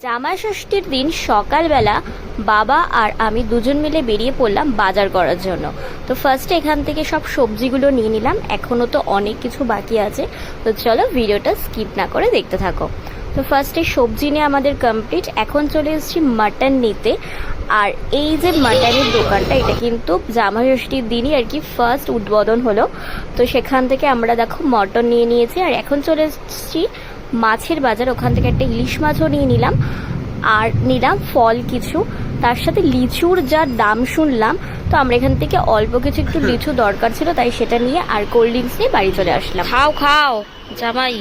জামাই ষষ্ঠীর দিন সকালবেলা বাবা আর আমি দুজন মিলে বেরিয়ে পড়লাম বাজার করার জন্য। তো ফার্স্টে এখান থেকে সব সবজিগুলো নিয়ে নিলাম, এখনও তো অনেক কিছু বাকি আছে, তো চলো ভিডিওটা স্কিপ না করে দেখতে থাকো। তো ফার্স্টে সবজি নিয়ে আমাদের কমপ্লিট, এখন চলে এসেছি মাটন নিতে। আর এই যে মাটনের দোকানটা, এটা কিন্তু জামাই ষষ্ঠীর দিনই আর কি ফার্স্ট উদ্বোধন হলো। তো সেখান থেকে আমরা দেখো মটন নিয়ে নিয়েছি, আর এখন চলে এসেছি মাছের বাজার, ওখান থেকে একটা ইলিশ মাছও নিয়ে নিলাম, আর নিলাম ফল কিছু, তার সাথে লিচুর যা দাম শুনলাম, তো আমরা এখান থেকে অল্প কিছু একটু লিচু দরকার ছিল, তাই সেটা নিয়ে আর কোল্ড ড্রিঙ্কস নিয়ে বাড়ি চলে আসলাম। খাও খাও জামাই,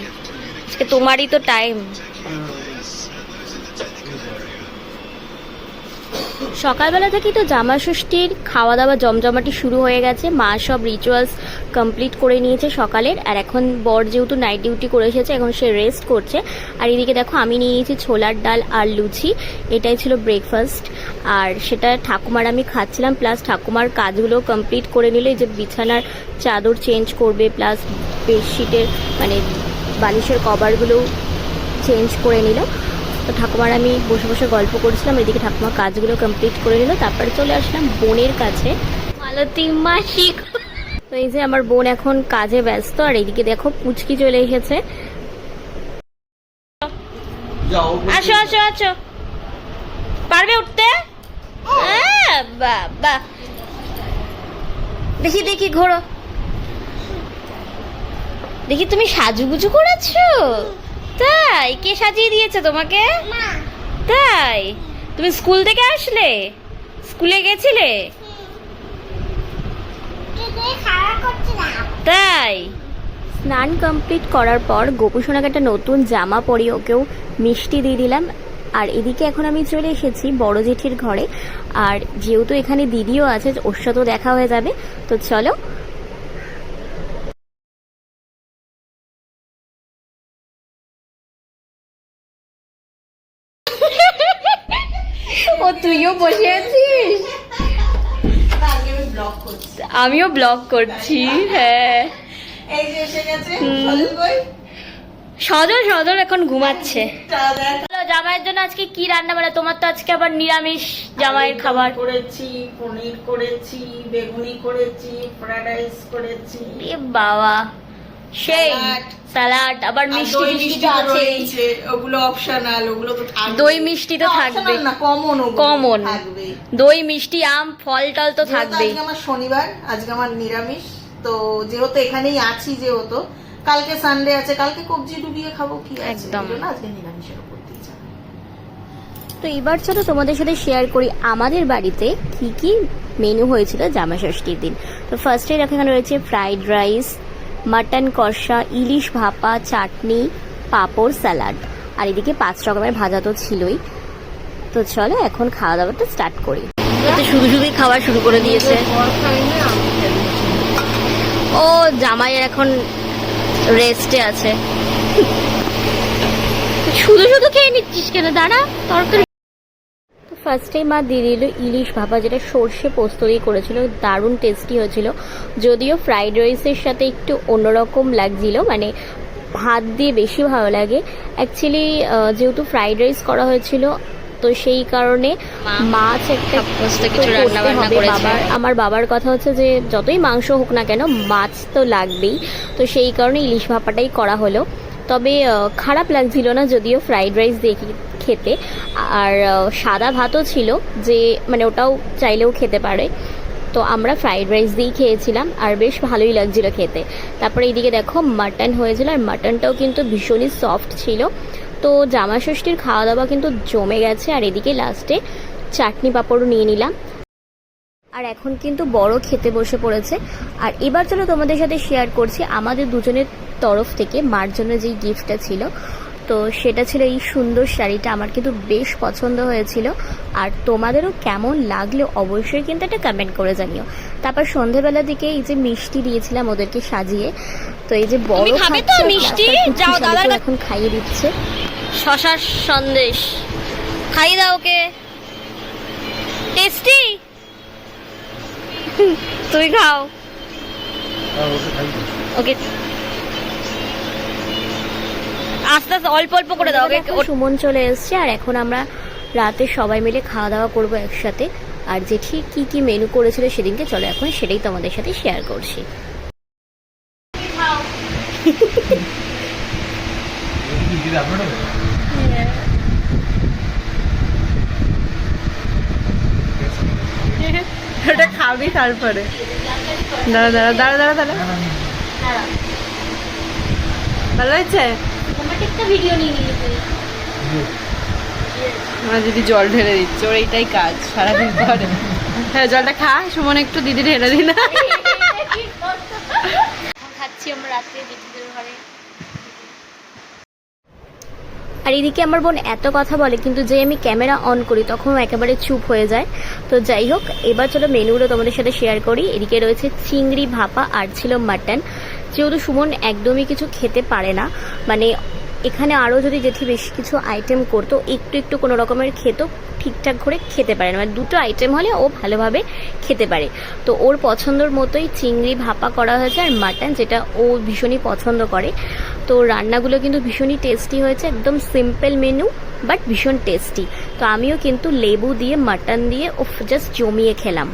আজকে তোমারই তো টাইম। সকালবেলা থেকেই তো জামা ষষ্ঠীর খাওয়া দাওয়া জমজমাটি শুরু হয়ে গেছে, মা সব রিচুয়ালস কমপ্লিট করে নিয়েছে সকালের, আর এখন বর যেহেতু নাইট ডিউটি করে এসেছে, এখন সে রেস্ট করছে। আর এদিকে দেখো আমি নিয়ে নিয়েছি ছোলার ডাল আর লুচি, এটাই ছিল ব্রেকফাস্ট, আর সেটা ঠাকুমার আমি খাচ্ছিলাম, প্লাস ঠাকুমার কাজগুলো কমপ্লিট করে নিলে, যে বিছানার চাদর চেঞ্জ করবে, প্লাস বেডশিটের মানে বালিশের কভারগুলো চেঞ্জ করে নিল। তো ঠাকুমার আমি বসে বসে গল্প করছিলাম, এদিকে ঠাকুমা কাজগুলো কমপ্লিট করে নিল, তারপরে চলে আসলাম বোনের কাছে। মালতী মাসি, তো এই যে আমার বোন এখন কাজে ব্যস্ত, আর এইদিকে দেখো পুচকি চলে এসেছে। আসো আসো আসো, পারবে উঠতে? বাবা দেখি দেখি ঘোরো, দেখি তুমি সাজুগুজু করেছো? তাই? কে সাজিয়ে দিয়েছে তোমাকে? তাই? তুমি স্কুল থেকে আসলে? স্কুলে গেছিলে? তাই? স্নান কমপ্লিট করার পর গোপু সোনাকে একটা নতুন জামা পরিয়ে ওকেও মিষ্টি দিয়ে দিলাম। আর এদিকে এখন আমি চলে এসেছি বড় জেঠির ঘরে, আর যেহেতু এখানে দিদিও আছে, ওর সাথেও দেখা হয়ে যাবে, তো চলো। ও তুইও বসে আছিস? আমিও ব্লগ করছি। হ্যাঁ, সজল সজল এখন ঘুমাচ্ছে। জামাইয়ের জন্য আজকে কি রান্না বান্না? তোমার তো আজকে আবার নিরামিষ জামাইয়ের খাবার। করেছি, পনির করেছি, বেগুনি করেছি, ফ্রাইড রাইস করেছি। এ বাবা, সেই স্যালাড, আবার মিষ্টি মিষ্টি আছে, ওগুলো অপশনাল, ওগুলো তো থাকবে। দই মিষ্টি তো থাকবে, না কমন, কমন থাকবে। দই মিষ্টি আম ফল টল তো থাকবেই। আজকে আমার শনিবার, আজকে আমার নিরামিষ, তো যেহেতু এখানেই আছি, যেহেতু কালকে সানডে আছে, কালকে কবজি ডুবিয়ে খাবো, কি একদম আজকে নিরামিষের উপর দিয়ে যাবো। তো এবার চলো তোমাদের সাথে শেয়ার করি আমাদের বাড়িতে কি কি মেনু হয়েছিল জামা ষষ্ঠীর দিন। তো ফার্স্টে দেখো এখানে রয়েছে ফ্রাইড রাইস, মাটন কষা, ইলিশ ভাপা, চাটনি, পাঁপড়, স্যালাড, আর এদিকে 5 রকমের ভাজা তো ছিলই। তো চলো এখন খাওয়া দাওয়াটা স্টার্ট করি। তো শুধু শুধুই খাওয়া শুরু করে দিয়েছে। ও জামাইয়ের এখন রেস্টে আছে। শুধু শুধু খেয়ে নিচ্ছিস কেন? দাঁড়া, তরকারি। ফার্স্টে মা দিয়ে দিল ইলিশ ভাপা, যেটা সর্ষে পোস্ত দিয়ে করেছিল, দারুণ টেস্টি হয়েছিল। যদিও ফ্রাইড রাইসের সাথে একটু অন্যরকম লাগছিল, মানে ভাত দিয়ে বেশি ভালো লাগে অ্যাকচুয়ালি, যেহেতু ফ্রাইড রাইস করা হয়েছিল, তো সেই কারণে মাছ একটা আমার বাবার কথা হচ্ছে যে যতই মাংস হোক না কেন মাছ তো লাগবেই, তো সেই কারণে ইলিশ ভাপাটাই করা হলো। তবে খারাপ লাগছিল না, যদিও ফ্রাইড রাইস দেখি খেতে, আর সাদা ভাতও ছিল, যে মানে ওটাও চাইলেও খেতে পারে, তো আমরা ফ্রাইড রাইস দিয়েই খেয়েছিলাম, আর বেশ ভালোই লাগছিল খেতে। তারপরে এইদিকে দেখো মাটন হয়েছিল, আর মাটনটাও কিন্তু ভীষণই সফট ছিল। তো জামা ষষ্ঠীর খাওয়া দাওয়া কিন্তু জমে গেছে, আর এদিকে লাস্টে চাটনি পাঁপড়ও নিয়ে নিলাম। আর এখন কিন্তু বড় খেতে বসে পড়েছে। আর এবার চলো তোমাদের সাথে শেয়ার করছি আমাদের দুজনের তরফ থেকে মার জন্য যেই গিফটটা ছিল, তো সেটা ছিল এই সুন্দর শাড়িটা। আমার কিন্তু বেশ পছন্দ হয়েছিল, আর তোমাদেরও কেমন লাগলো অবশ্যই কিন্তু একটা কমেন্ট করে জানিও। তারপর সন্ধ্যেবেলার দিকে এই যে মিষ্টি দিয়েছিলাম ওদেরকে সাজিয়ে, তো এই যে বড় মিষ্টি এখন খাইয়ে দিচ্ছে শশার সন্দেশ, খাইয়ে দাও ওকে, টেস্টি। তুমি খাও, ওকে। আস্তে আস্তে অল্প অল্প করে দাও। সুমন চলে এসছে আর এখন আমরা রাতে সবাই মিলে খাওয়া দাওয়া করবো একসাথে। আর জেঠি কি কি মেনু করেছিল সেদিনকে, চলো এখন সেটাই তোমাদের সাথে শেয়ার করছি। ওটা খাবি তারপরে। দাঁড়া দাঁড়া দাঁড়া দাঁড়া দাঁড়া, ভালো হয়েছে? ভিডিও নিয়ে নিয়েছি। আমার দিদি জল ঢেলে দিচ্ছে, ওর এইটাই কাজ সারাদিন পরে। হ্যাঁ জলটা খা সুমন, একটু দিদি ঢেলে দি না। খাচ্ছি আমরা রাত্রে দিদিদের ঘরে। আর এদিকে আমার বোন এত কথা বলে, কিন্তু যে আমি ক্যামেরা অন করি তখন একেবারে চুপ হয়ে যায়। তো যাই হোক, এবার চলো মেনুগুলো তোমাদের সাথে শেয়ার করি। এদিকে রয়েছে চিংড়ি ভাপা আর ছিল মাটন। যেহেতু সুমন একদমই কিছু খেতে পারে না, মানে এখানে আরও যদি জেঠি বেশি কিছু আইটেম করতো, একটু একটু কোনো রকমের খেতো, ঠিকঠাক করে খেতে পারে না। মানে দুটো আইটেম হলে ও ভালোভাবে খেতে পারে। তো ওর পছন্দর মতোই চিংড়ি ভাপা করা হয়েছে আর মাটন, যেটা ও ভীষণই পছন্দ করে। তো রান্নাগুলো কিন্তু ভীষণই টেস্টি হয়েছে, একদম সিম্পল মেনু বাট ভীষণ টেস্টি। তো আমিও কিন্তু লেবু দিয়ে মাটন দিয়ে জাস্ট জমিয়ে খেলাম।